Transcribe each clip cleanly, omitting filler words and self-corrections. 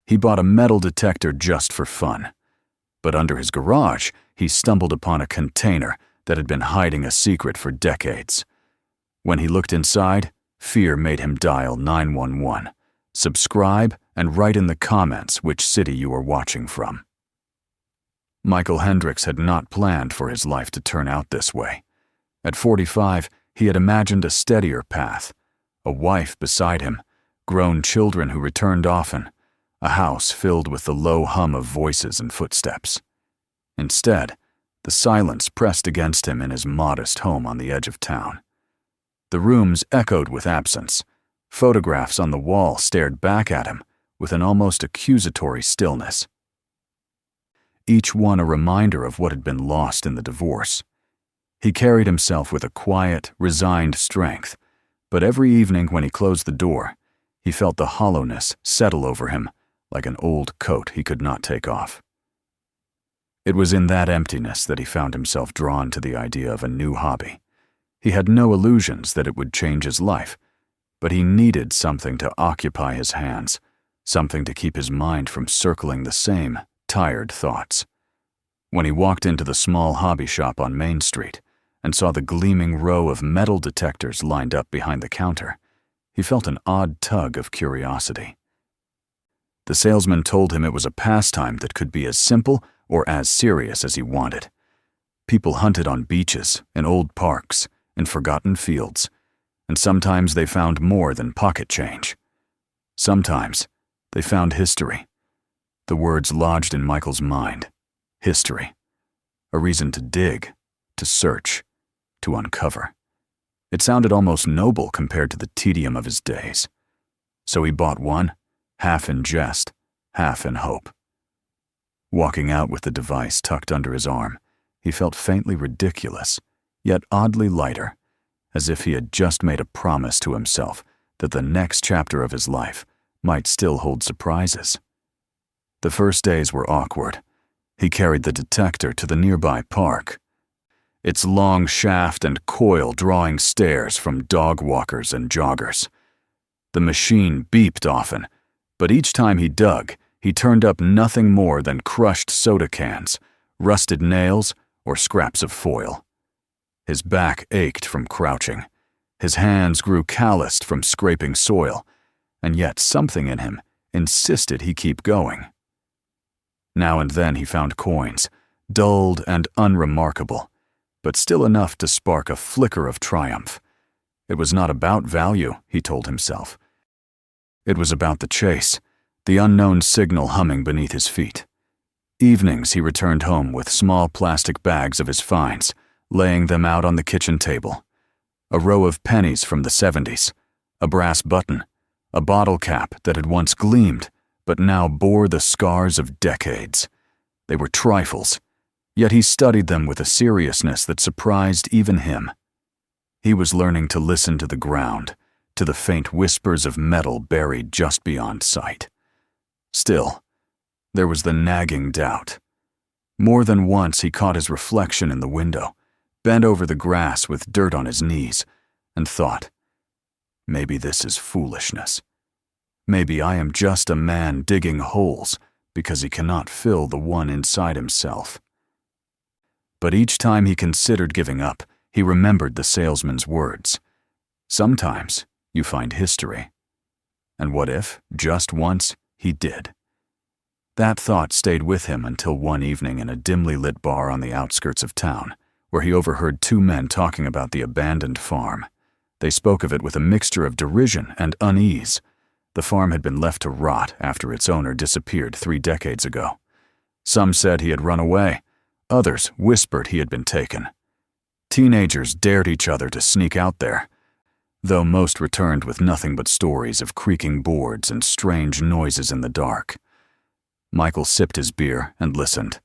He bought a metal detector just for fun. But under his garage, he stumbled upon a container that had been hiding a secret for decades. When he looked inside, fear made him dial 911, subscribe, and write in the comments which city you were watching from. Michael Hendricks had not planned for his life to turn out this way. At 45, he had imagined a steadier path, a wife beside him, grown children who returned often, a house filled with the low hum of voices and footsteps. Instead, the silence pressed against him in his modest home on the edge of town. The rooms echoed with absence. Photographs on the wall stared back at him with an almost accusatory stillness. Each one a reminder of what had been lost in the divorce. He carried himself with a quiet, resigned strength, but every evening when he closed the door, he felt the hollowness settle over him like an old coat he could not take off. It was in that emptiness that he found himself drawn to the idea of a new hobby. He had no illusions that it would change his life, but he needed something to occupy his hands, something to keep his mind from circling the same tired thoughts. When he walked into the small hobby shop on Main Street and saw the gleaming row of metal detectors lined up behind the counter, he felt an odd tug of curiosity. The salesman told him it was a pastime that could be as simple or as serious as he wanted. People hunted on beaches, in old parks, in forgotten fields, and sometimes they found more than pocket change. Sometimes they found history. The words lodged in Michael's mind. History. A reason to dig, to search, to uncover. It sounded almost noble compared to the tedium of his days. So he bought one, half in jest, half in hope. Walking out with the device tucked under his arm, he felt faintly ridiculous, yet oddly lighter, as if he had just made a promise to himself that the next chapter of his life might still hold surprises. The first days were awkward. He carried the detector to the nearby park, its long shaft and coil drawing stares from dog walkers and joggers. The machine beeped often, but each time he dug, he turned up nothing more than crushed soda cans, rusted nails, or scraps of foil. His back ached from crouching. His hands grew calloused from scraping soil, and yet something in him insisted he keep going. Now and then he found coins, dulled and unremarkable, but still enough to spark a flicker of triumph. It was not about value, he told himself. It was about the chase, the unknown signal humming beneath his feet. Evenings he returned home with small plastic bags of his finds, laying them out on the kitchen table. A row of pennies from the 70s, a brass button, a bottle cap that had once gleamed, but now bore the scars of decades. They were trifles, yet he studied them with a seriousness that surprised even him. He was learning to listen to the ground, to the faint whispers of metal buried just beyond sight. Still, there was the nagging doubt. More than once he caught his reflection in the window, bent over the grass with dirt on his knees, and thought, maybe this is foolishness. Maybe I am just a man digging holes because he cannot fill the one inside himself. But each time he considered giving up, he remembered the salesman's words. Sometimes you find history. And what if, just once, he did? That thought stayed with him until one evening in a dimly lit bar on the outskirts of town, where he overheard two men talking about the abandoned farm. They spoke of it with a mixture of derision and unease. The farm had been left to rot after its owner disappeared 3 decades ago. Some said he had run away. Others whispered he had been taken. Teenagers dared each other to sneak out there, though most returned with nothing but stories of creaking boards and strange noises in the dark. Michael sipped his beer and listened.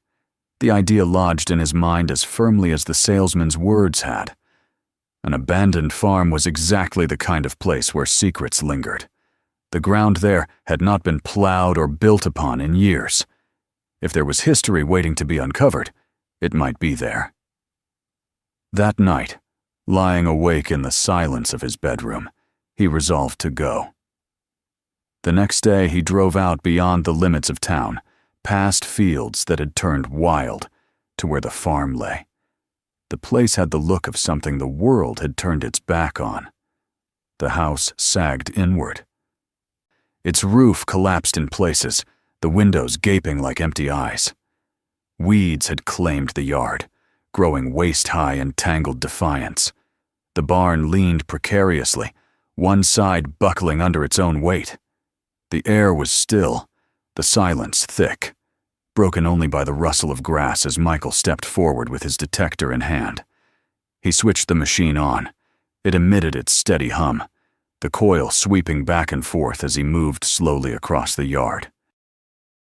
The idea lodged in his mind as firmly as the salesman's words had. An abandoned farm was exactly the kind of place where secrets lingered. The ground there had not been plowed or built upon in years. If there was history waiting to be uncovered, it might be there. That night, lying awake in the silence of his bedroom, he resolved to go. The next day he drove out beyond the limits of town, past fields that had turned wild, to where the farm lay. The place had the look of something the world had turned its back on. The house sagged inward. Its roof collapsed in places, the windows gaping like empty eyes. Weeds had claimed the yard, growing waist-high in tangled defiance. The barn leaned precariously, one side buckling under its own weight. The air was still, the silence thick, broken only by the rustle of grass as Michael stepped forward with his detector in hand. He switched the machine on. It emitted its steady hum, the coil sweeping back and forth as he moved slowly across the yard.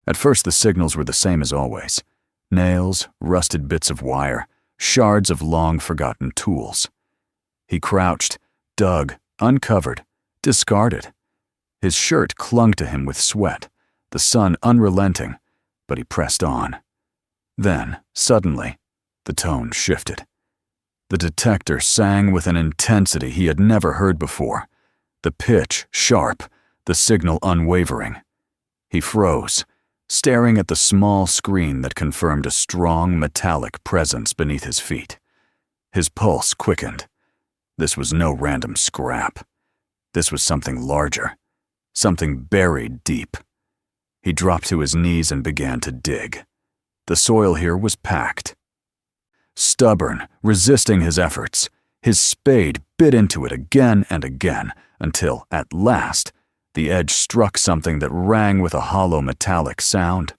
At first the signals were the same as always. Nails, rusted bits of wire, shards of long-forgotten tools. He crouched, dug, uncovered, discarded. His shirt clung to him with sweat, the sun unrelenting, but he pressed on. Then, suddenly, the tone shifted. The detector sang with an intensity he had never heard before, the pitch sharp, the signal unwavering. He froze, staring at the small screen that confirmed a strong, metallic presence beneath his feet. His pulse quickened. This was no random scrap. This was something larger, something buried deep. He dropped to his knees and began to dig. The soil here was packed. Stubborn, resisting his efforts, his spade bit into it again and again until, at last, the edge struck something that rang with a hollow metallic sound.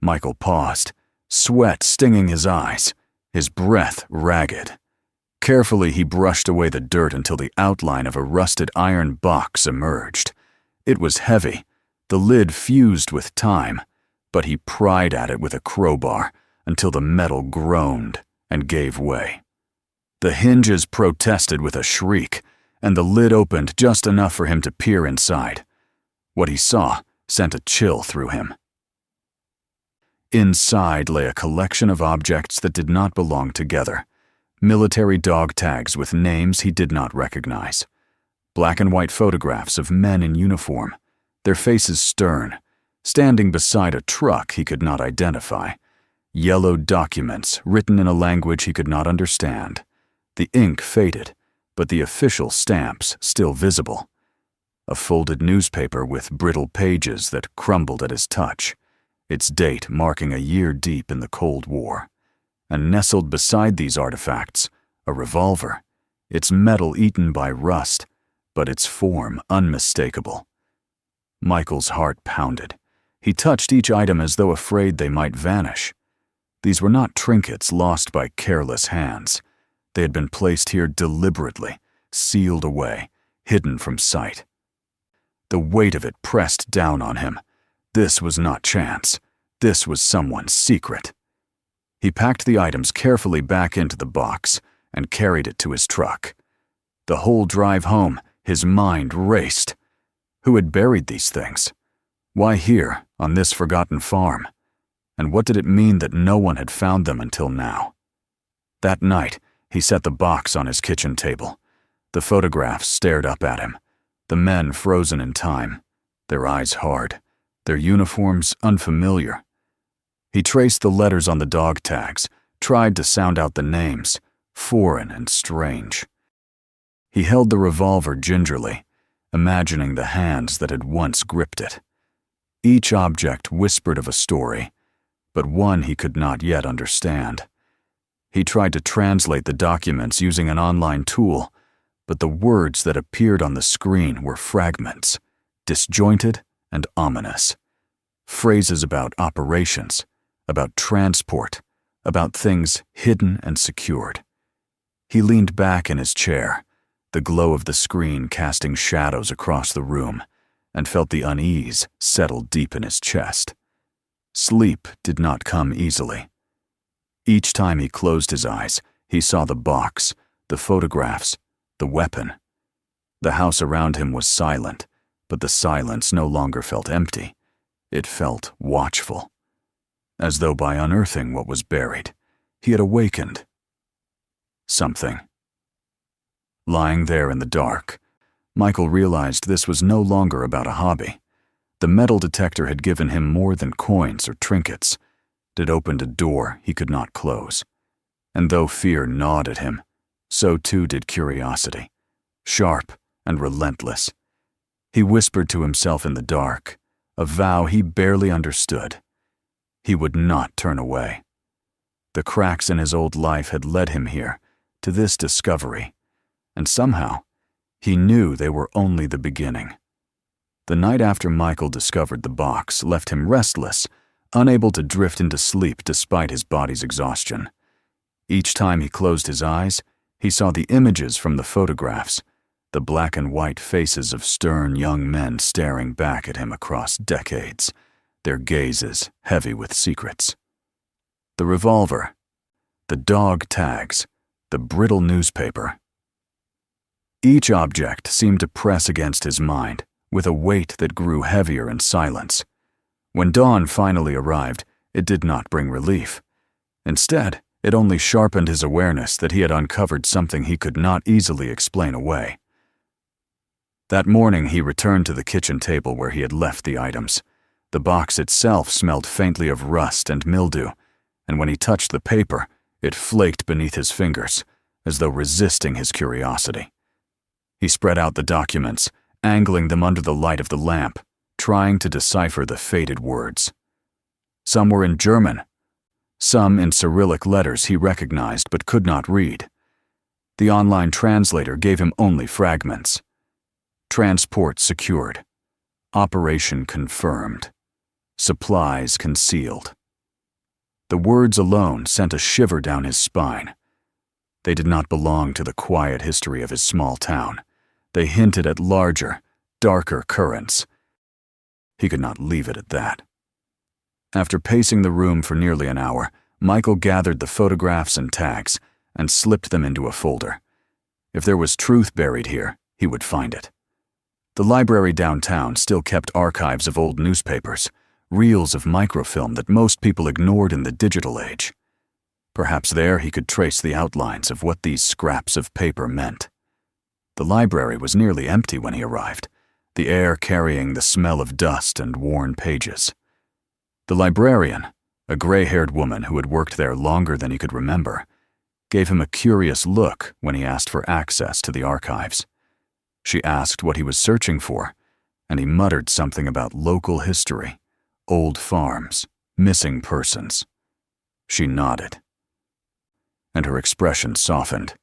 Michael paused, sweat stinging his eyes, his breath ragged. Carefully he brushed away the dirt until the outline of a rusted iron box emerged. It was heavy, the lid fused with time, but he pried at it with a crowbar until the metal groaned and gave way. The hinges protested with a shriek, and the lid opened just enough for him to peer inside. What he saw sent a chill through him. Inside lay a collection of objects that did not belong together. Military dog tags with names he did not recognize. Black and white photographs of men in uniform, their faces stern, standing beside a truck he could not identify. Yellow documents written in a language he could not understand. The ink faded, but the official stamps still visible. A folded newspaper with brittle pages that crumbled at his touch, its date marking a year deep in the Cold War. And nestled beside these artifacts, a revolver, its metal eaten by rust, but its form unmistakable. Michael's heart pounded. He touched each item as though afraid they might vanish. These were not trinkets lost by careless hands. They had been placed here deliberately, sealed away, hidden from sight. The weight of it pressed down on him. This was not chance. This was someone's secret. He packed the items carefully back into the box and carried it to his truck. The whole drive home, his mind raced. Who had buried these things? Why here, on this forgotten farm? And what did it mean that no one had found them until now? That night, he set the box on his kitchen table. The photographs stared up at him, the men frozen in time, their eyes hard, their uniforms unfamiliar. He traced the letters on the dog tags, tried to sound out the names, foreign and strange. He held the revolver gingerly, imagining the hands that had once gripped it. Each object whispered of a story, but one he could not yet understand. He tried to translate the documents using an online tool, but the words that appeared on the screen were fragments, disjointed and ominous. Phrases about operations, about transport, about things hidden and secured. He leaned back in his chair, the glow of the screen casting shadows across the room, and felt the unease settle deep in his chest. Sleep did not come easily. Each time he closed his eyes, he saw the box, the photographs, the weapon. The house around him was silent, but the silence no longer felt empty. It felt watchful. As though by unearthing what was buried, he had awakened something. Lying there in the dark, Michael realized this was no longer about a hobby. The metal detector had given him more than coins or trinkets. It opened a door he could not close. And though fear gnawed at him, so too did curiosity, sharp and relentless. He whispered to himself in the dark, a vow he barely understood. He would not turn away. The cracks in his old life had led him here, to this discovery, and somehow he knew they were only the beginning. The night after Michael discovered the box left him restless, unable to drift into sleep despite his body's exhaustion. Each time he closed his eyes, he saw the images from the photographs, the black and white faces of stern young men staring back at him across decades, their gazes heavy with secrets. The revolver, the dog tags, the brittle newspaper. Each object seemed to press against his mind with a weight that grew heavier in silence. When dawn finally arrived, it did not bring relief. Instead, it only sharpened his awareness that he had uncovered something he could not easily explain away. That morning, he returned to the kitchen table where he had left the items. The box itself smelled faintly of rust and mildew, and when he touched the paper, it flaked beneath his fingers, as though resisting his curiosity. He spread out the documents, angling them under the light of the lamp, trying to decipher the faded words. Some were in German, some in Cyrillic letters he recognized but could not read. The online translator gave him only fragments. Transport secured. Operation confirmed. Supplies concealed. The words alone sent a shiver down his spine. They did not belong to the quiet history of his small town. They hinted at larger, darker currents. He could not leave it at that. After pacing the room for nearly an hour, Michael gathered the photographs and tags and slipped them into a folder. If there was truth buried here, he would find it. The library downtown still kept archives of old newspapers, reels of microfilm that most people ignored in the digital age. Perhaps there he could trace the outlines of what these scraps of paper meant. The library was nearly empty when he arrived, the air carrying the smell of dust and worn pages. The librarian, a gray-haired woman who had worked there longer than he could remember, gave him a curious look when he asked for access to the archives. She asked what he was searching for, and he muttered something about local history, old farms, missing persons. She nodded, and her expression softened.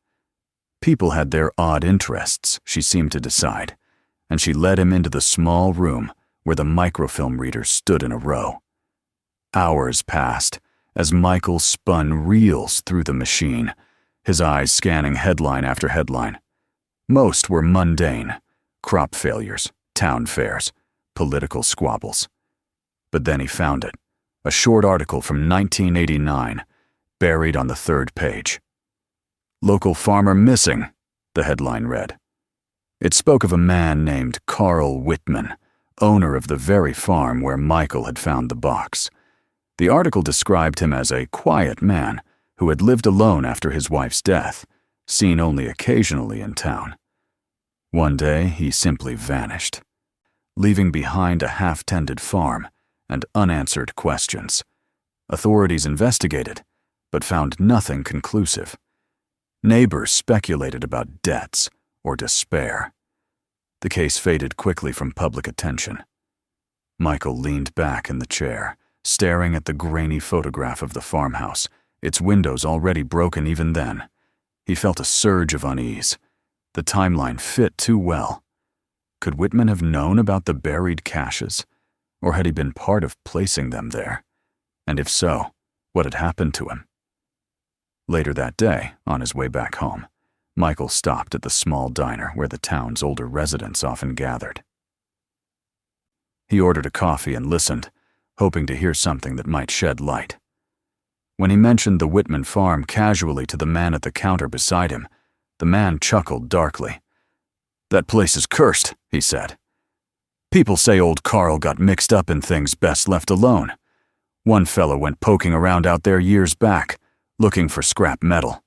People had their odd interests, she seemed to decide, and she led him into the small room where the microfilm readers stood in a row. Hours passed as Michael spun reels through the machine, his eyes scanning headline after headline. Most were mundane: crop failures, town fairs, political squabbles. But then he found it, a short article from 1989, buried on the third page. "Local farmer missing," the headline read. It spoke of a man named Carl Whitman, owner of the very farm where Michael had found the box. The article described him as a quiet man who had lived alone after his wife's death, seen only occasionally in town. One day, he simply vanished, leaving behind a half-tended farm and unanswered questions. Authorities investigated, but found nothing conclusive. Neighbors speculated about debts or despair. The case faded quickly from public attention. Michael leaned back in the chair, staring at the grainy photograph of the farmhouse, its windows already broken even then. He felt a surge of unease. The timeline fit too well. Could Whitman have known about the buried caches, or had he been part of placing them there? And if so, what had happened to him? Later that day, on his way back home, Michael stopped at the small diner where the town's older residents often gathered. He ordered a coffee and listened, hoping to hear something that might shed light. When he mentioned the Whitman farm casually to the man at the counter beside him, the man chuckled darkly. "That place is cursed," he said. "People say old Carl got mixed up in things best left alone. One fellow went poking around out there years back, looking for scrap metal.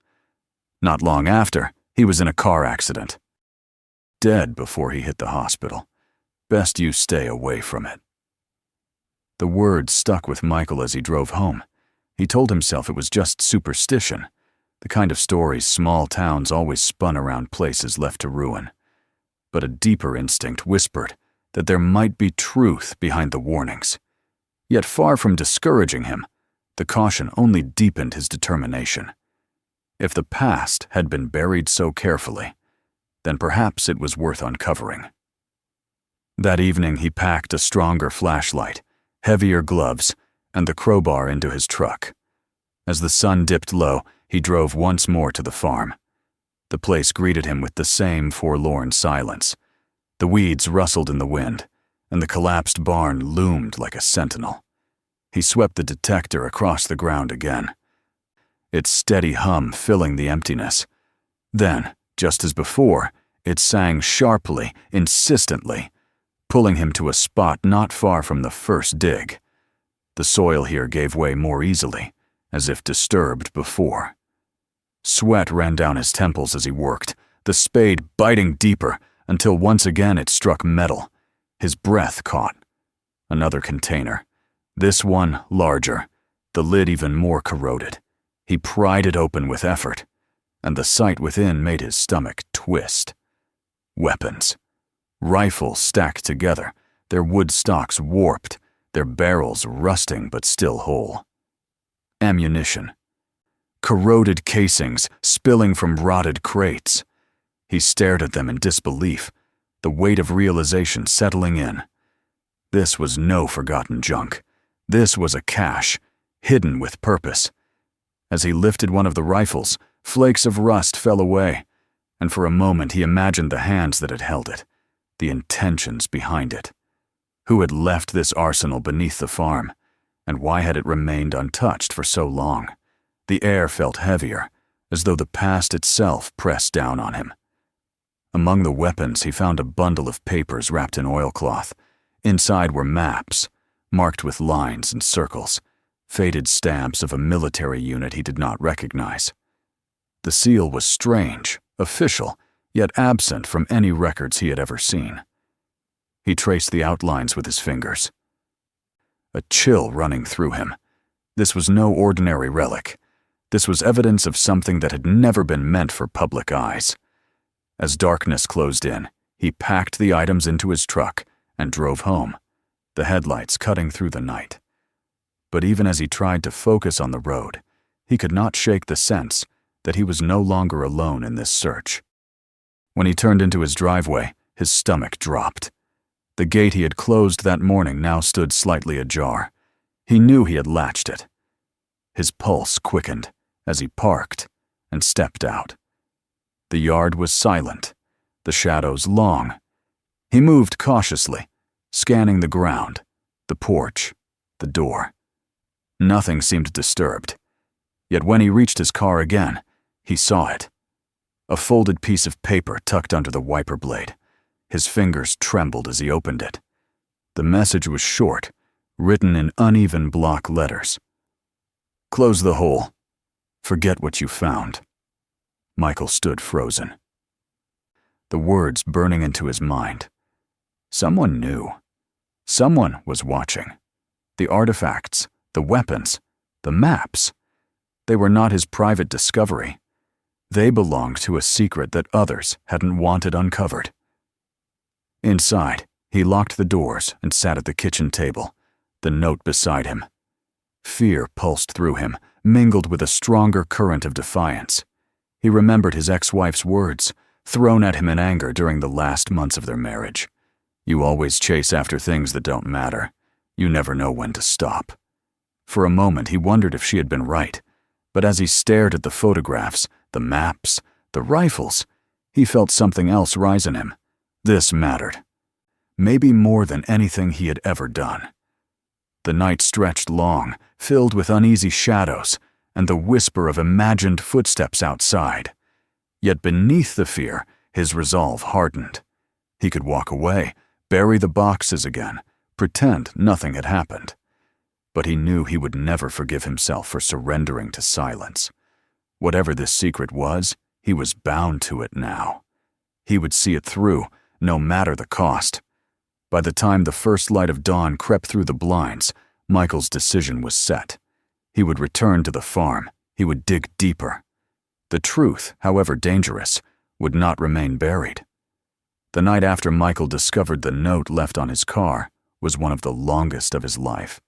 Not long after, he was in a car accident. Dead before he hit the hospital. Best you stay away from it." The words stuck with Michael as he drove home. He told himself it was just superstition, the kind of stories small towns always spun around places left to ruin. But a deeper instinct whispered that there might be truth behind the warnings. Yet far from discouraging him, the caution only deepened his determination. If the past had been buried so carefully, then perhaps it was worth uncovering. That evening he packed a stronger flashlight, heavier gloves, and the crowbar into his truck. As the sun dipped low, he drove once more to the farm. The place greeted him with the same forlorn silence. The weeds rustled in the wind, and the collapsed barn loomed like a sentinel. He swept the detector across the ground again, its steady hum filling the emptiness. Then, just as before, it sang sharply, insistently, pulling him to a spot not far from the first dig. The soil here gave way more easily, as if disturbed before. Sweat ran down his temples as he worked, the spade biting deeper until once again it struck metal. His breath caught. Another container. This one larger, the lid even more corroded. He pried it open with effort, and the sight within made his stomach twist. Weapons. Rifles stacked together, their wood stocks warped, their barrels rusting but still whole. Ammunition. Corroded casings spilling from rotted crates. He stared at them in disbelief, the weight of realization settling in. This was no forgotten junk. This was a cache, hidden with purpose. As he lifted one of the rifles, flakes of rust fell away, and for a moment he imagined the hands that had held it, the intentions behind it. Who had left this arsenal beneath the farm, and why had it remained untouched for so long? The air felt heavier, as though the past itself pressed down on him. Among the weapons, he found a bundle of papers wrapped in oilcloth. Inside were maps, marked with lines and circles, faded stamps of a military unit he did not recognize. The seal was strange, official, yet absent from any records he had ever seen. He traced the outlines with his fingers. A chill running through him. This was no ordinary relic. This was evidence of something that had never been meant for public eyes. As darkness closed in, he packed the items into his truck and drove home, the headlights cutting through the night. But even as he tried to focus on the road, he could not shake the sense that he was no longer alone in this search. When he turned into his driveway, his stomach dropped. The gate he had closed that morning now stood slightly ajar. He knew he had latched it. His pulse quickened as he parked and stepped out. The yard was silent, the shadows long. He moved cautiously, scanning the ground, the porch, the door. Nothing seemed disturbed. Yet when he reached his car again, he saw it. A folded piece of paper tucked under the wiper blade. His fingers trembled as he opened it. The message was short, written in uneven block letters. "Close the hole. Forget what you found." Michael stood frozen. The words burning into his mind. Someone knew. Someone was watching. The artifacts, the weapons, the maps. They were not his private discovery. They belonged to a secret that others hadn't wanted uncovered. Inside, he locked the doors and sat at the kitchen table, the note beside him. Fear pulsed through him, mingled with a stronger current of defiance. He remembered his ex-wife's words, thrown at him in anger during the last months of their marriage. "You always chase after things that don't matter. You never know when to stop." For a moment he wondered if she had been right, but as he stared at the photographs, the maps, the rifles, he felt something else rise in him. This mattered. Maybe more than anything he had ever done. The night stretched long, filled with uneasy shadows and the whisper of imagined footsteps outside. Yet beneath the fear, his resolve hardened. He could walk away, bury the boxes again, pretend nothing had happened. But he knew he would never forgive himself for surrendering to silence. Whatever this secret was, he was bound to it now. He would see it through, no matter the cost. By the time the first light of dawn crept through the blinds, Michael's decision was set. He would return to the farm. He would dig deeper. The truth, however dangerous, would not remain buried. The night after Michael discovered the note left on his car was one of the longest of his life.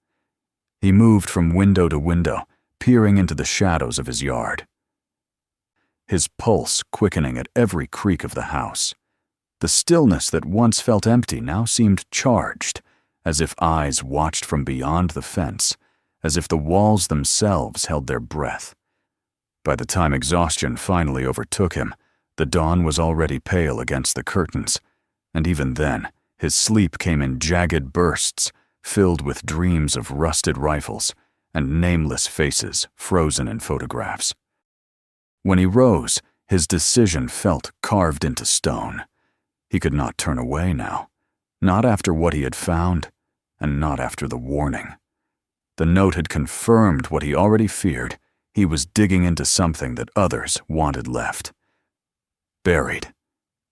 He moved from window to window, peering into the shadows of his yard. His pulse quickening at every creak of the house. The stillness that once felt empty now seemed charged, as if eyes watched from beyond the fence, as if the walls themselves held their breath. By the time exhaustion finally overtook him, the dawn was already pale against the curtains, and even then, his sleep came in jagged bursts, filled with dreams of rusted rifles and nameless faces frozen in photographs. When he rose, his decision felt carved into stone. He could not turn away now, not after what he had found, and not after the warning. The note had confirmed what he already feared. He was digging into something that others wanted left. Buried.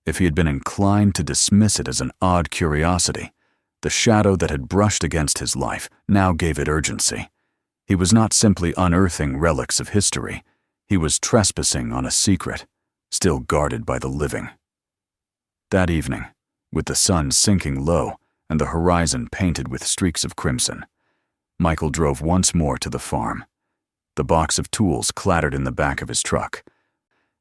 If he had been inclined to dismiss it as an odd curiosity, the shadow that had brushed against his life now gave it urgency. He was not simply unearthing relics of history. He was trespassing on a secret, still guarded by the living. That evening, with the sun sinking low and the horizon painted with streaks of crimson, Michael drove once more to the farm. The box of tools clattered in the back of his truck.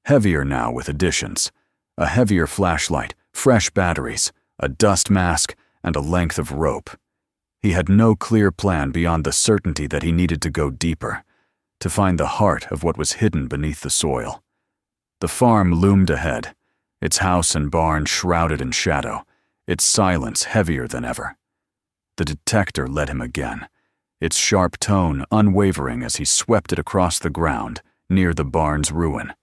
Heavier now with additions. A heavier flashlight, fresh batteries, a dust mask, and a length of rope. He had no clear plan beyond the certainty that he needed to go deeper, to find the heart of what was hidden beneath the soil. The farm loomed ahead, its house and barn shrouded in shadow, its silence heavier than ever. The detector led him again, its sharp tone unwavering as he swept it across the ground near the barn's ruin.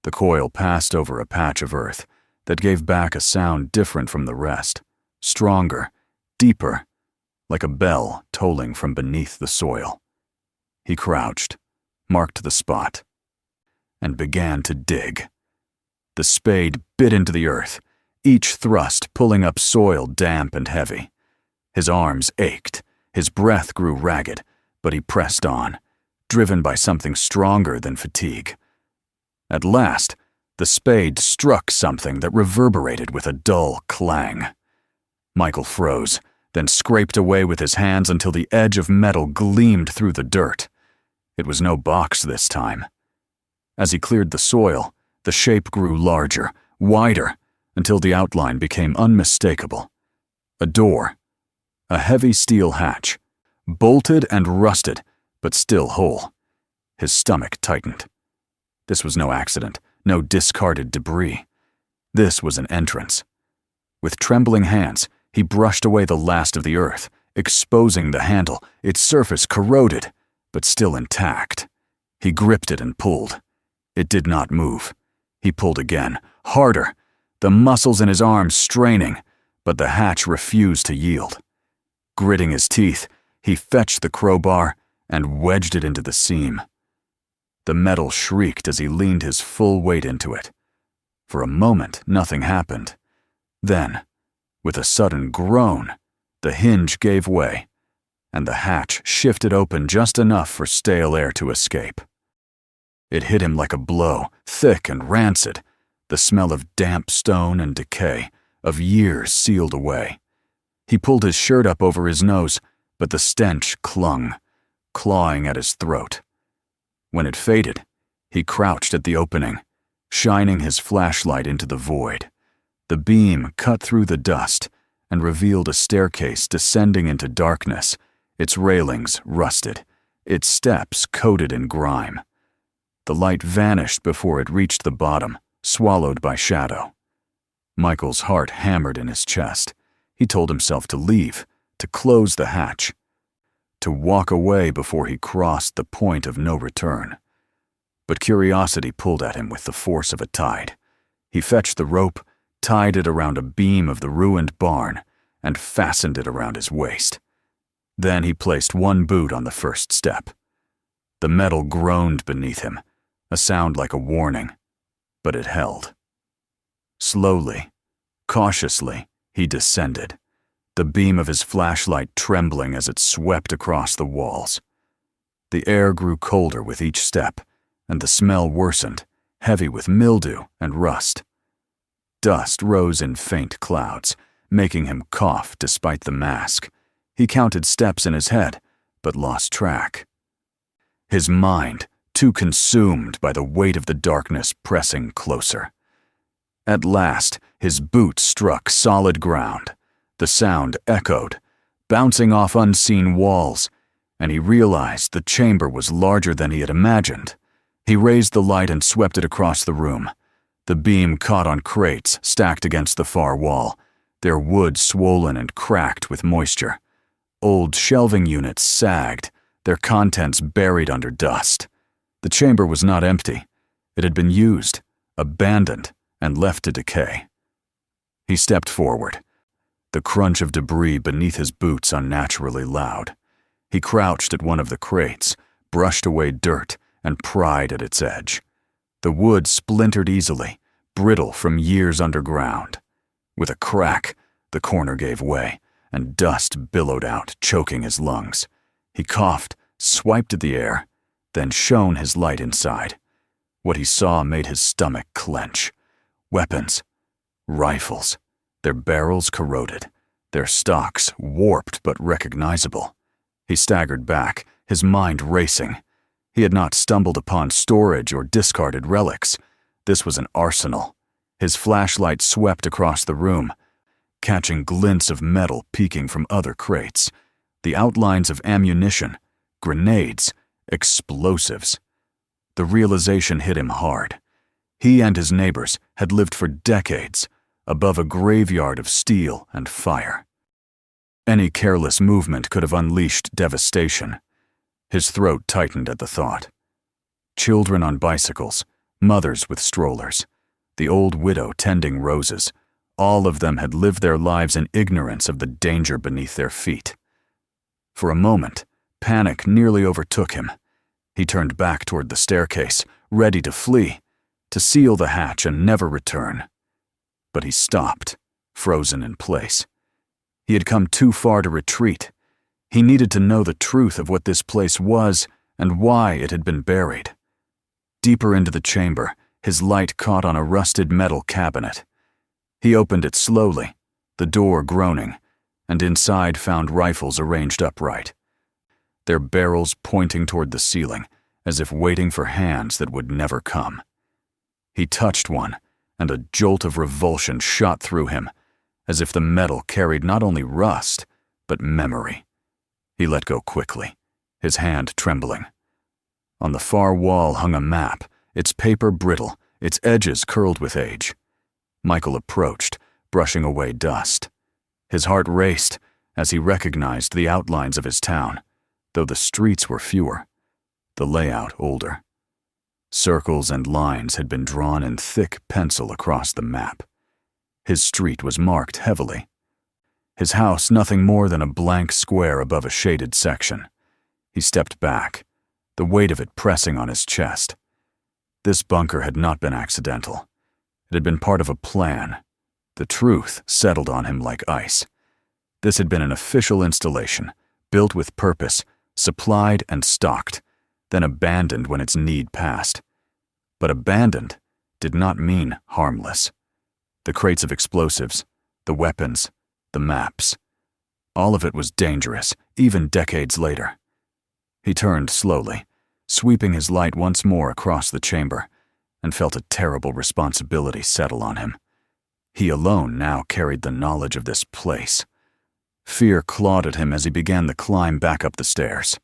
The coil passed over a patch of earth that gave back a sound different from the rest, stronger, deeper, like a bell tolling from beneath the soil. He crouched, marked the spot, and began to dig. The spade bit into the earth, each thrust pulling up soil damp and heavy. His arms ached, his breath grew ragged, but he pressed on, driven by something stronger than fatigue. At last, the spade struck something that reverberated with a dull clang. Michael froze, then scraped away with his hands until the edge of metal gleamed through the dirt. It was no box this time. As he cleared the soil, the shape grew larger, wider, until the outline became unmistakable. A door. A heavy steel hatch, bolted and rusted, but still whole. His stomach tightened. This was no accident, no discarded debris. This was an entrance. With trembling hands, he brushed away the last of the earth, exposing the handle, its surface corroded, but still intact. He gripped it and pulled. It did not move. He pulled again, harder, the muscles in his arms straining, but the hatch refused to yield. Gritting his teeth, he fetched the crowbar and wedged it into the seam. The metal shrieked as he leaned his full weight into it. For a moment, nothing happened. Then, with a sudden groan, the hinge gave way, and the hatch shifted open just enough for stale air to escape. It hit him like a blow, thick and rancid, the smell of damp stone and decay, of years sealed away. He pulled his shirt up over his nose, but the stench clung, clawing at his throat. When it faded, he crouched at the opening, shining his flashlight into the void. The beam cut through the dust and revealed a staircase descending into darkness, its railings rusted, its steps coated in grime. The light vanished before it reached the bottom, swallowed by shadow. Michael's heart hammered in his chest. He told himself to leave, to close the hatch, to walk away before he crossed the point of no return. But curiosity pulled at him with the force of a tide. He fetched the rope, tied it around a beam of the ruined barn, and fastened it around his waist. Then he placed one boot on the first step. The metal groaned beneath him, a sound like a warning, but it held. Slowly, cautiously, he descended. the beam of his flashlight trembling as it swept across the walls. The air grew colder with each step, and the smell worsened, heavy with mildew and rust. Dust rose in faint clouds, making him cough despite the mask. He counted steps in his head, but lost track. His mind, too consumed by the weight of the darkness pressing closer. At last, his boots struck solid ground. The sound echoed, bouncing off unseen walls, and he realized the chamber was larger than he had imagined. He raised the light and swept it across the room. The beam caught on crates stacked against the far wall, their wood swollen and cracked with moisture. Old shelving units sagged, their contents buried under dust. The chamber was not empty. It had been used, abandoned, and left to decay. He stepped forward, the crunch of debris beneath his boots unnaturally loud. He crouched at one of the crates, brushed away dirt, and pried at its edge. The wood splintered easily, brittle from years underground. With a crack, the corner gave way, and dust billowed out, choking his lungs. He coughed, swiped at the air, then shone his light inside. What he saw made his stomach clench. Weapons. Rifles. Their barrels corroded, their stocks warped but recognizable. He staggered back, his mind racing. He had not stumbled upon storage or discarded relics. This was an arsenal. His flashlight swept across the room, catching glints of metal peeking from other crates. The outlines of ammunition, grenades, explosives. The realization hit him hard. He and his neighbors had lived for decades above a graveyard of steel and fire. Any careless movement could have unleashed devastation. His throat tightened at the thought. Children on bicycles, mothers with strollers, the old widow tending roses, all of them had lived their lives in ignorance of the danger beneath their feet. For a moment, panic nearly overtook him. He turned back toward the staircase, ready to flee, to seal the hatch and never return. But he stopped, frozen in place. He had come too far to retreat. He needed to know the truth of what this place was and why it had been buried. Deeper into the chamber, his light caught on a rusted metal cabinet. He opened it slowly, the door groaning, and inside found rifles arranged upright, their barrels pointing toward the ceiling, as if waiting for hands that would never come. He touched one, and a jolt of revulsion shot through him, as if the metal carried not only rust, but memory. He let go quickly, his hand trembling. On the far wall hung a map, its paper brittle, its edges curled with age. Michael approached, brushing away dust. His heart raced as he recognized the outlines of his town, though the streets were fewer, the layout older. Circles and lines had been drawn in thick pencil across the map. His street was marked heavily. His house nothing more than a blank square above a shaded section. He stepped back, the weight of it pressing on his chest. This bunker had not been accidental. It had been part of a plan. The truth settled on him like ice. This had been an official installation, built with purpose, supplied and stocked, then abandoned when its need passed. But abandoned did not mean harmless. The crates of explosives, the weapons, the maps. All of it was dangerous, even decades later. He turned slowly, sweeping his light once more across the chamber, and felt a terrible responsibility settle on him. He alone now carried the knowledge of this place. Fear clawed at him as he began the climb back up the stairs.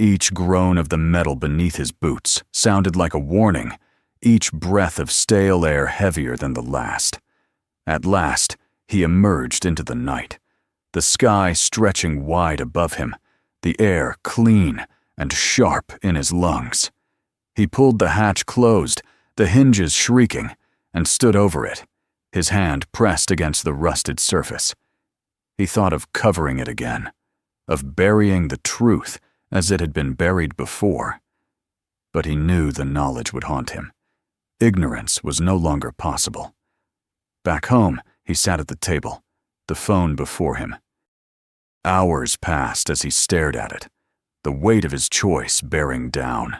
Each groan of the metal beneath his boots sounded like a warning, each breath of stale air heavier than the last. At last, he emerged into the night, the sky stretching wide above him, the air clean and sharp in his lungs. He pulled the hatch closed, the hinges shrieking, and stood over it, his hand pressed against the rusted surface. He thought of covering it again, of burying the truth as it had been buried before. But he knew the knowledge would haunt him. Ignorance was no longer possible. Back home, he sat at the table, the phone before him. Hours passed as he stared at it, the weight of his choice bearing down.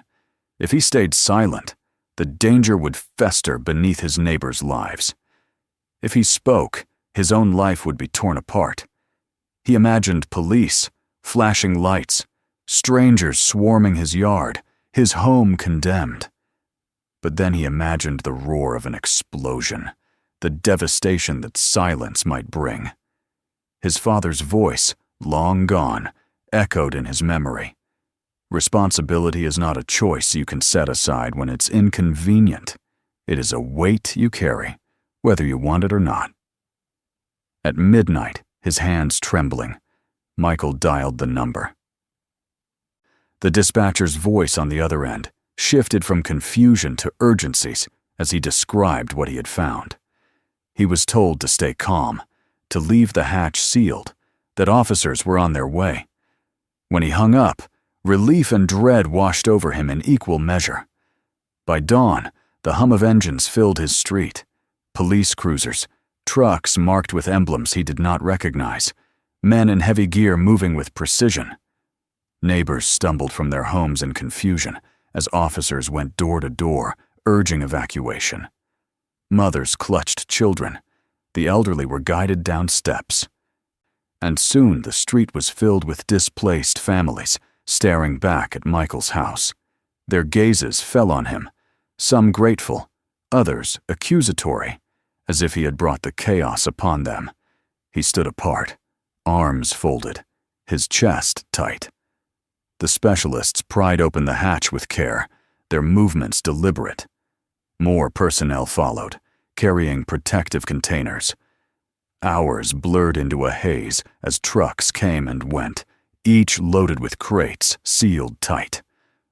If he stayed silent, the danger would fester beneath his neighbors' lives. If he spoke, his own life would be torn apart. He imagined police, flashing lights, strangers swarming his yard, his home condemned. But then he imagined the roar of an explosion, the devastation that silence might bring. His father's voice, long gone, echoed in his memory. Responsibility is not a choice you can set aside when it's inconvenient. It is a weight you carry, whether you want it or not. At midnight, his hands trembling, Michael dialed the number. The dispatcher's voice on the other end shifted from confusion to urgencies as he described what he had found. He was told to stay calm, to leave the hatch sealed, that officers were on their way. When he hung up, relief and dread washed over him in equal measure. By dawn, the hum of engines filled his street. Police cruisers, trucks marked with emblems he did not recognize, men in heavy gear moving with precision. Neighbors stumbled from their homes in confusion as officers went door to door, urging evacuation. Mothers clutched children. The elderly were guided down steps. And soon the street was filled with displaced families, staring back at Michael's house. Their gazes fell on him, some grateful, others accusatory, as if he had brought the chaos upon them. He stood apart, arms folded, his chest tight. The specialists pried open the hatch with care, their movements deliberate. More personnel followed, carrying protective containers. Hours blurred into a haze as trucks came and went, each loaded with crates sealed tight.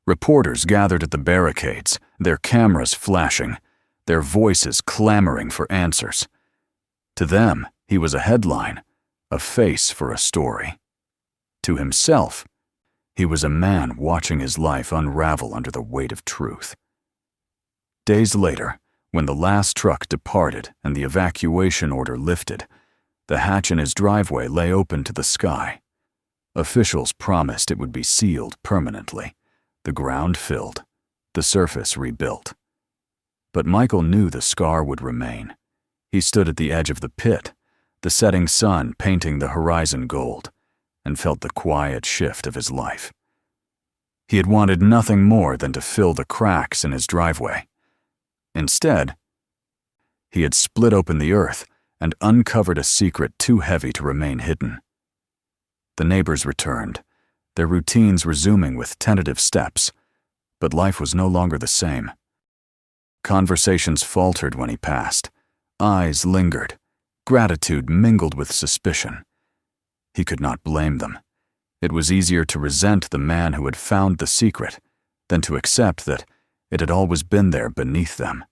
Reporters gathered at the barricades, their cameras flashing, their voices clamoring for answers. To them, he was a headline, a face for a story. To himself, he was a man watching his life unravel under the weight of truth. Days later, when the last truck departed and the evacuation order lifted, the hatch in his driveway lay open to the sky. Officials promised it would be sealed permanently, the ground filled, the surface rebuilt. But Michael knew the scar would remain. He stood at the edge of the pit, the setting sun painting the horizon gold, and felt the quiet shift of his life. He had wanted nothing more than to fill the cracks in his driveway. Instead, he had split open the earth and uncovered a secret too heavy to remain hidden. The neighbors returned, their routines resuming with tentative steps, but life was no longer the same. Conversations faltered when he passed, eyes lingered, gratitude mingled with suspicion. He could not blame them. It was easier to resent the man who had found the secret than to accept that it had always been there beneath them.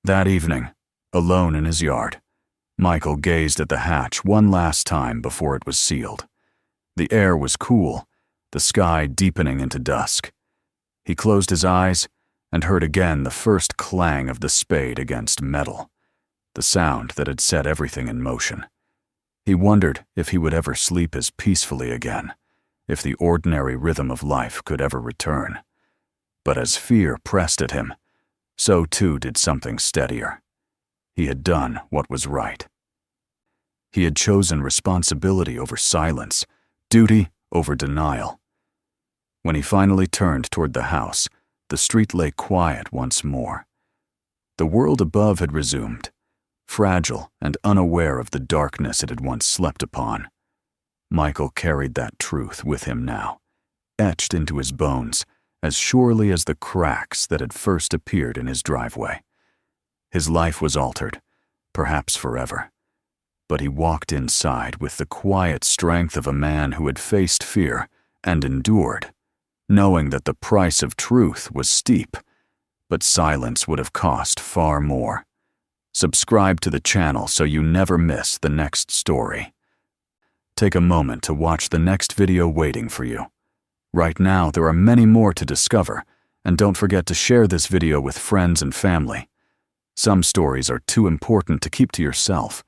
That evening, alone in his yard, Michael gazed at the hatch one last time before it was sealed. The air was cool, the sky deepening into dusk. He closed his eyes and heard again the first clang of the spade against metal, the sound that had set everything in motion. He wondered if he would ever sleep as peacefully again, if the ordinary rhythm of life could ever return. But as fear pressed at him, so too did something steadier. He had done what was right. He had chosen responsibility over silence, duty over denial. When he finally turned toward the house, the street lay quiet once more. The world above had resumed, fragile and unaware of the darkness it had once slept upon. Michael carried that truth with him now, etched into his bones, as surely as the cracks that had first appeared in his driveway. His life was altered, perhaps forever, but he walked inside with the quiet strength of a man who had faced fear and endured, knowing that the price of truth was steep, but silence would have cost far more. Subscribe to the channel so you never miss the next story. Take a moment to watch the next video waiting for you. Right now, there are many more to discover, and don't forget to share this video with friends and family. Some stories are too important to keep to yourself,